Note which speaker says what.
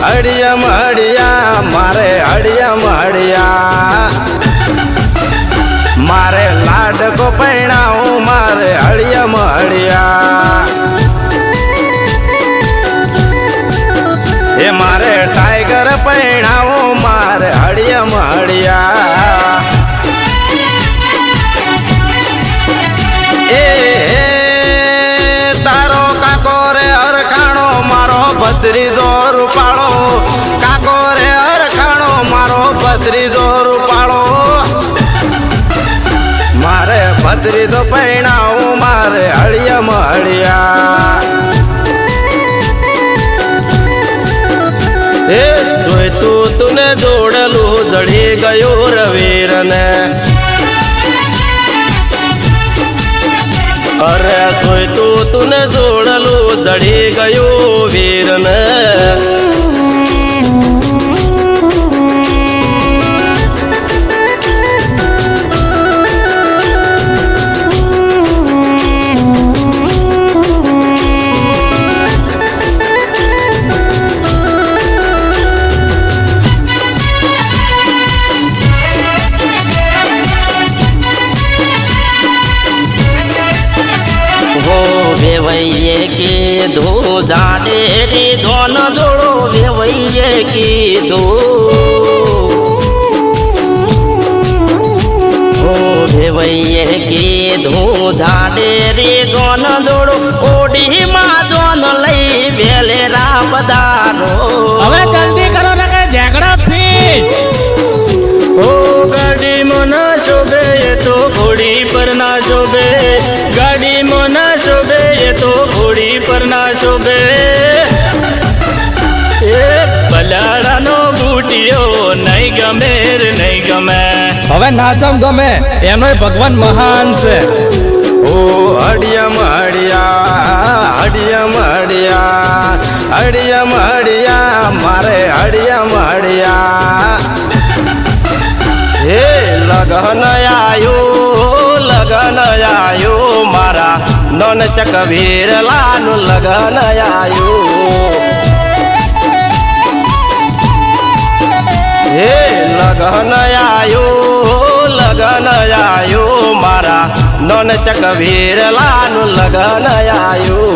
Speaker 1: હડિયમ હડિયા મારે હડિયમ હડિયા મારે લાડકો પૈણાવું મારે હડિયમ હડિયા એ મારે ટાઈગર પૈણાવું મારે હડિયમ હડિયા એ તારો કાકો રે હરખાણો મારો ભત્રીજો રૂપાળો કાકો રે હરખાણો મારો ભત્રીજો રૂપાળો મારે ભત્રીજો પૈણાવું મારે હળિયમ હળિયા એ જોઈ તું જોડેલું જડી ગયું રવીર ને અરે જોઈ તું જોડેલું જડી ગયું વીર ને
Speaker 2: વેવૈયે કીધું જાડે રે ધોન જોડો વેવૈયે કીધું વેવૈયે કીધું જાડે રે ધોન જોડો ઓડીમાં જોન લઈ વેલેરા બધારો
Speaker 3: હવે જલ્દી કરો ને કે ઝઘડો ફી
Speaker 2: ઓ ગાડી મન શોભે એ તો ઘોડી પર ના શોભે ગાડી મન શોભે એ તો ઘોડી પર ના શોભે એ બલાડાનો બુટિયો નહીં ગમે રે નહીં ગમે
Speaker 3: હવે નાચમ ગમે એનો ભગવાન મહાન છે
Speaker 1: ઓ હડિયમ હડિયા હડિયમ હડિયા હડિયમ હડિયા મારે હડિયમ હડિયા હે લગન આયું મારા નોન ચકવીર લાનું લગન આયું હે લગન આયું મારા નોન ચકવીર લાનું લગન આયું